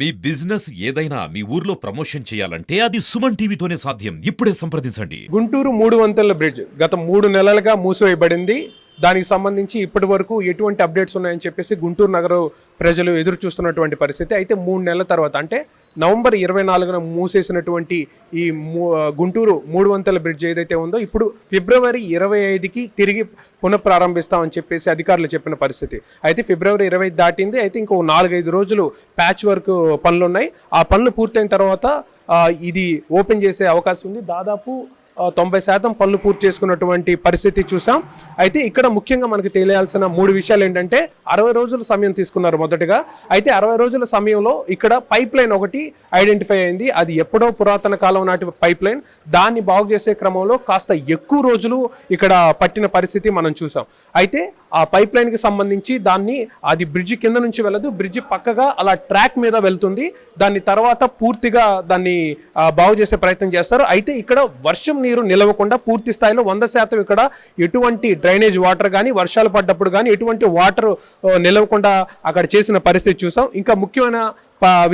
మీ business ఏదైనా మీ ఊర్లో promotion చేయాలంటే అది సుమన్ టీవీతోనే సాధ్యం. ఇప్పుడే సంప్రదించండి. గుంటూరు 3 వంతెనల బ్రిడ్జ్ గత 3 నెలలుగా మూసివేయబడింది. దానికి సంబంధించి ఇప్పటి వరకు ఎటువంటి అప్డేట్స్ ఉన్నాయని చెప్పేసి గుంటూరు నగర ప్రజలు ఎదురు చూస్తున్నటువంటి పరిస్థితి. అయితే 3 నెలల తర్వాత అంటే నవంబర్ 24న మూసేసినటువంటి ఈ గుంటూరు 3 వంతెనల బ్రిడ్జ్ ఏదైతే ఉందో ఇప్పుడు ఫిబ్రవరి 25కి తిరిగి పునఃప్రారంభిస్తామని చెప్పేసి అధికారులు చెప్పిన పరిస్థితి. అయితే ఫిబ్రవరి 25 దాటింది. అయితే ఇంకో 4-5 రోజులు ప్యాచ్ వర్క్ పనులు ఉన్నాయి. ఆ పనులు పూర్తయిన తర్వాత ఇది ఓపెన్ చేసే అవకాశం ఉంది. దాదాపు 90% పనులు పూర్తి చేసుకున్నటువంటి పరిస్థితి చూసాం. అయితే ఇక్కడ ముఖ్యంగా మనకు తెలియాల్సిన 3 విషయాలు ఏంటంటే 60 రోజుల సమయం తీసుకున్నారు మొదటగా. అయితే 60 రోజుల సమయంలో ఇక్కడ పైప్ లైన్ ఒకటి ఐడెంటిఫై అయింది. అది ఎప్పుడో పురాతన కాలం నాటి పైప్ లైన్. దాన్ని బాగు చేసే క్రమంలో కాస్త ఎక్కువ రోజులు ఇక్కడ పట్టిన పరిస్థితి మనం చూసాం. అయితే ఆ పైప్ లైన్కి సంబంధించి అది బ్రిడ్జి కింద నుంచి వెళ్ళదు, బ్రిడ్జి పక్కగా అలా ట్రాక్ మీద వెళ్తుంది. దాని తర్వాత పూర్తిగా దాన్ని బాగు చేసే ప్రయత్నం చేస్తారు. అయితే ఇక్కడ వర్షం నీరు నిలవకుండా పూర్తి స్థాయిలో 100% ఇక్కడ ఎటువంటి డ్రైనేజ్ వాటర్ కానీ వర్షాలు పడ్డప్పుడు కానీ ఎటువంటి వాటర్ నిలవకుండా అక్కడ చేసిన పరిస్థితి చూసాం. ఇంకా ముఖ్యమైన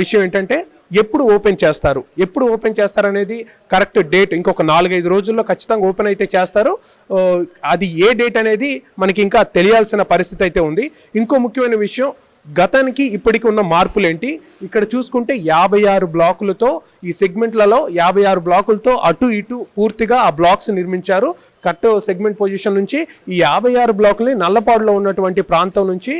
విషయం ఏంటంటే ఎప్పుడు ఓపెన్ చేస్తారు అనేది కరెక్ట్ డేట్ ఇంకొక 4-5 రోజుల్లో ఖచ్చితంగా ఓపెన్ అయితే చేస్తారు. అది ఏ డేట్ అనేది మనకి ఇంకా తెలియాల్సిన పరిస్థితి అయితే ఉంది. ఇంకో ముఖ్యమైన విషయం, గతానికి ఇప్పటికి ఉన్న మార్పులు ఏంటి? ఇక్కడ చూసుకుంటే 56 బ్లాకులతో ఈ సెగ్మెంట్లలో 56 బ్లాకులతో అటు ఇటు పూర్తిగా ఆ బ్లాక్స్ నిర్మించారు. కట్ సెగ్మెంట్ పొజిషన్ నుంచి ఈ 56 బ్లాకుల్ని నల్లపాడులో ఉన్నటువంటి ప్రాంతం నుంచి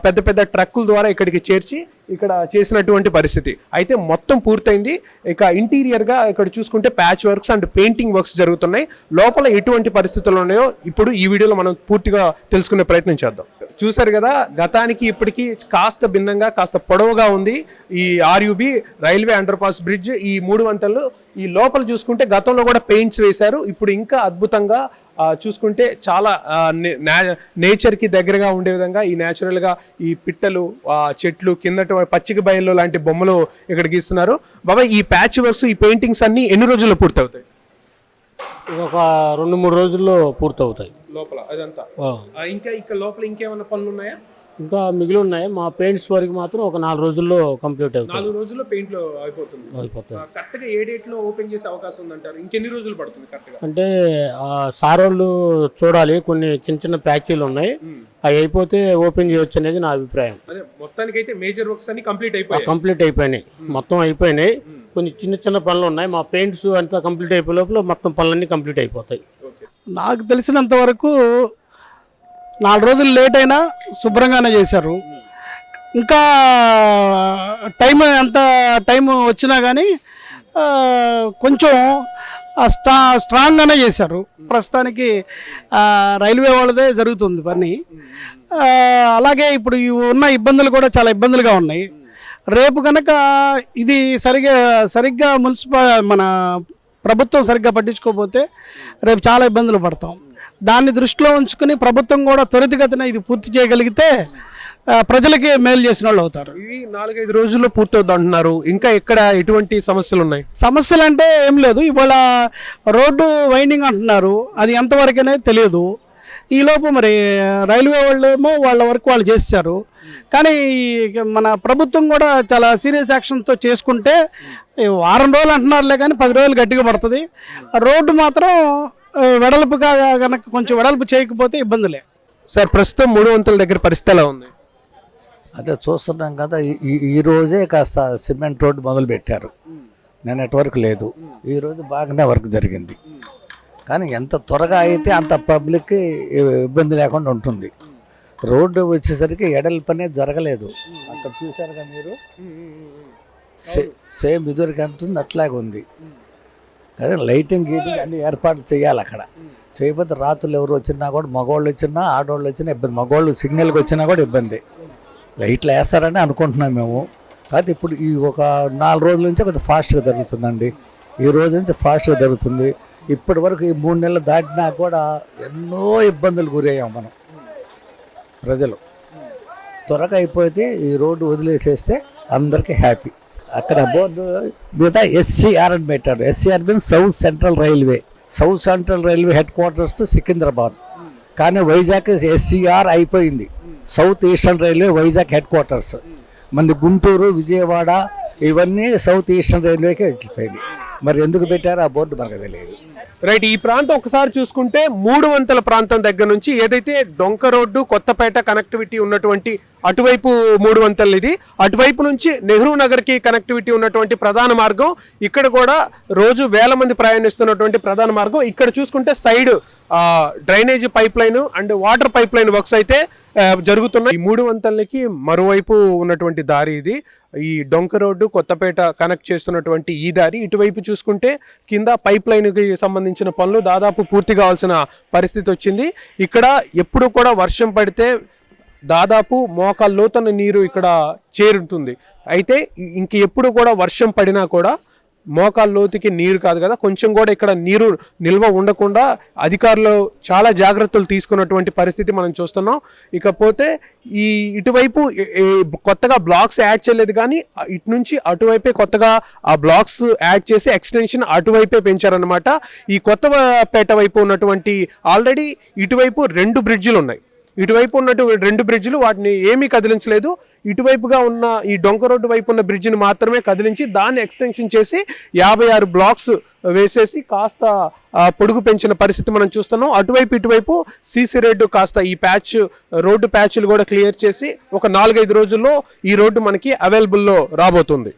పెద్ద పెద్ద ట్రక్కుల ద్వారా ఇక్కడికి చేర్చి ఇక్కడ చేసినటువంటి పరిస్థితి. అయితే మొత్తం పూర్తయింది. ఇక ఇంటీరియర్గా ఇక్కడ చూసుకుంటే patch works and painting works జరుగుతున్నాయి. లోపల ఎటువంటి పరిస్థితులు ఉన్నాయో ఇప్పుడు ఈ వీడియోలో మనం పూర్తిగా తెలుసుకునే ప్రయత్నం చేద్దాం. చూసారు కదా, గతానికి ఇప్పటికీ కాస్త భిన్నంగా కాస్త పొడవుగా ఉంది ఈ RUB railway under pass bridge. ఈ 3 వంతెనలు ఈ లోపల చూసుకుంటే గతంలో కూడా పెయింట్స్ వేశారు. ఇప్పుడు ఇంకా అద్భుతంగా చూసుకుంటే చాలా నేచర్కి దగ్గరగా ఉండే విధంగా ఈ న్యాచురల్గా ఈ పిట్టలు చెట్లు కింద పచ్చిక బయలు లాంటి బొమ్మలు ఇక్కడ గీస్తున్నారు. బాబా, ఈ ప్యాచ్ వర్క్స్ ఈ పెయింటింగ్స్ అన్ని ఎన్ని రోజుల్లో పూర్తవుతాయి? ఒక 2-3 రోజుల్లో పూర్తవుతాయి లోపల అదంతా. ఇంకా ఇక్కడ లోపల ఇంకేమైనా పనులు ఉన్నాయా? ఇంకా మిగిలి ఉన్నాయి. మా పెయింట్స్ వరకు మాత్రం ఒక 4 రోజుల్లో కంప్లీట్ అవుతుంది. 4 రోజుల్లో పెయింట్ అయిపోతుంది. కరెక్ట్గా ఏ డేట్ లో ఓపెన్ చేసే అవకాశం ఉందంటారు? ఇంకెన్ని రోజులు పడుతుంది కరెక్ట్గా? అంటే సార్ వాళ్ళు చూడాలి, కొన్ని చిన్న ప్యాచీలు ఉన్నాయి, అవి అయిపోతే ఓపెన్ చేయొచ్చు అనేది నా అభిప్రాయం. అదే మొత్తానికి అయితే మేజర్ వర్క్స్ అన్ని కంప్లీట్ అయిపోయినాయి, మొత్తం అయిపోయినాయి. కొన్ని చిన్న పనులు ఉన్నాయి. మా పెయింట్స్ అంతా కంప్లీట్ అయిపోయే లోపల మొత్తం పనులన్నీ కంప్లీట్ అయిపోతాయి. నాకు తెలిసినంత వరకు 4 రోజులు లేట్ అయినా శుభ్రంగానే చేశారు. ఇంకా ఎంత టైం వచ్చినా కానీ కొంచెం స్ట్రాంగ్గానే చేశారు. ప్రస్తుతానికి రైల్వే వాళ్ళదే జరుగుతుంది పని. అలాగే ఇప్పుడు ఉన్న ఇబ్బందులు కూడా చాలా ఇబ్బందులుగా ఉన్నాయి. రేపు కనుక ఇది సరిగ్గా మన ప్రభుత్వం సరిగ్గా పట్టించుకోకపోతే రేపు చాలా ఇబ్బందులు పడతాం. దాన్ని దృష్టిలో ఉంచుకుని ప్రభుత్వం కూడా త్వరితగతిన ఇది పూర్తి చేయగలిగితే ప్రజలకి మేలు చేసిన వాళ్ళు అవుతారు. ఇది 4-5 రోజుల్లో పూర్తవుతుంది అంటున్నారు. ఇంకా ఎక్కడ ఎటువంటి సమస్యలు ఉన్నాయి? సమస్యలు అంటే ఏం లేదు. ఇవాళ రోడ్డు వైండింగ్ అంటున్నారు, అది ఎంతవరకనే తెలియదు. ఈలోపు మరి రైల్వే వాళ్ళేమో వాళ్ళ వరకు వాళ్ళు చేశారు. కానీ మన ప్రభుత్వం కూడా చాలా సీరియస్ యాక్షన్తో చేసుకుంటే 1 వారం రోజులు అంటున్నారులే కానీ 10 రోజులు గట్టిగా పడుతుంది. రోడ్డు మాత్రం వెడల్పుగా కనుక కొంచెం వెడల్పు చేయకపోతే ఇబ్బందులే. సార్, ప్రస్తుతం 3 వంతెనల దగ్గర పరిస్థితి ఎలా ఉంది? అదే చూస్తున్నాం కదా, ఈ రోజే కాస్త సిమెంట్ రోడ్డు మొదలు పెట్టారు. నిన్నటి వరకు లేదు. ఈరోజు బాగానే వర్క్ జరిగింది. కానీ ఎంత త్వరగా అయితే అంత పబ్లిక్కి ఇబ్బంది లేకుండా ఉంటుంది. రోడ్డు వచ్చేసరికి ఎడల్పు అనేది జరగలేదు. అక్కడ చూసారుగా మీరు, సేమ్ ఇదివరకు ఎంత ఉంది అట్లాగే ఉంది. కానీ లైటింగ్ గీటింగ్ అన్ని ఏర్పాట్లు చేయాలి అక్కడ. చేయకపోతే రాత్రులు ఎవరు వచ్చినా కూడా, మగవాళ్ళు వచ్చినా ఆడవాళ్ళు వచ్చినా ఇబ్బంది. మగవాళ్ళు సిగ్నల్కి వచ్చినా కూడా ఇబ్బంది. లైట్లు వేస్తారని అనుకుంటున్నాం మేము. కాదు ఇప్పుడు ఈ ఒక 4 రోజుల నుంచి కొంచెం ఫాస్ట్గా జరుగుతుందండి. ఈ రోజు నుంచి ఫాస్ట్గా జరుగుతుంది. ఇప్పటి వరకు ఈ 3 నెలలు దాటినా కూడా ఎన్నో ఇబ్బందులు గురయ్యాం మనం ప్రజలు. త్వరగా అయిపోతే ఈ రోడ్డు వదిలేసేస్తే అందరికీ హ్యాపీ. అక్కడ బోర్డు మీద SCR అని పెట్టాడు. SCR means south central railway head quarters Secunderabad. కానీ వైజాగ్ SCR అయిపోయింది. South eastern railway Vizag head quarters. మంది గుంటూరు విజయవాడ ఇవన్నీ సౌత్ ఈస్టర్న్ రైల్వేకే వెళ్ళిపోయింది. మరి ఎందుకు పెట్టారో ఆ బోర్డు మనకు తెలియదు. రైట్, ఈ ప్రాంతం ఒకసారి చూసుకుంటే 3 వంతల ప్రాంతం దగ్గర నుంచి ఏదైతే డొంక రోడ్డు కొత్తపేట కనెక్టివిటీ ఉన్నటువంటి అటువైపు 3 వంతలు, ఇది అటువైపు నుంచి నెహ్రూ నగర్కి కనెక్టివిటీ ఉన్నటువంటి ప్రధాన మార్గం. ఇక్కడ కూడా రోజు వేల మంది ప్రయాణిస్తున్నటువంటి ప్రధాన మార్గం. ఇక్కడ చూసుకుంటే side drainage pipe line and water pipe line works అయితే జరుగుతున్నాయి. ఈ 3 వంతలకి మరోవైపు ఉన్నటువంటి దారి ఇది. ఈ డొంక రోడ్డు కొత్తపేట కనెక్ట్ చేస్తున్నటువంటి ఈ దారి. ఇటువైపు చూసుకుంటే కింద పైప్ లైన్కి సంబంధించిన పనులు దాదాపు పూర్తి కావాల్సిన పరిస్థితి వచ్చింది. ఇక్కడ ఎప్పుడు కూడా వర్షం పడితే దాదాపు మోకాళ్ళ లోతున నీరు ఇక్కడ చేరుతుంది. అయితే ఇంక ఎప్పుడు కూడా వర్షం పడినా కూడా మోకాళ్ళ లోతుకి నీరు కాదు కదా, కొంచెం కూడా ఇక్కడ నీరు నిల్వ ఉండకుండా అధికారులు చాలా జాగ్రత్తలు తీసుకున్నటువంటి పరిస్థితి మనం చూస్తున్నాం. ఇకపోతే ఈ ఇటువైపు కొత్తగా బ్లాక్స్ యాడ్ చేయలేదు, కానీ ఇటు నుంచి అటువైపే కొత్తగా ఆ బ్లాక్స్ యాడ్ చేసి ఎక్స్టెన్షన్ అటువైపే పెంచారనమాట. ఈ కొత్తపేట వైపు ఉన్నటువంటి ఆల్రెడీ ఇటువైపు 2 బ్రిడ్జిలు ఉన్నాయి. ఇటువైపు ఉన్నట్టు 2 బ్రిడ్జిలు, వాటిని ఏమీ కదిలించలేదు. ఇటువైపుగా ఉన్న ఈ డొంక రోడ్డు వైపు ఉన్న బ్రిడ్జిని మాత్రమే కదిలించి దాన్ని ఎక్స్టెన్షన్ చేసి 56 బ్లాక్స్ వేసేసి కాస్త పొడుగు పెంచిన పరిస్థితి మనం చూస్తున్నాం. అటువైపు ఇటువైపు సీసీ రోడ్డు కాస్త ఈ రోడ్డు ప్యాచ్లు కూడా క్లియర్ చేసి ఒక 4-5 రోజుల్లో ఈ రోడ్డు మనకి అవైలబుల్లో రాబోతుంది.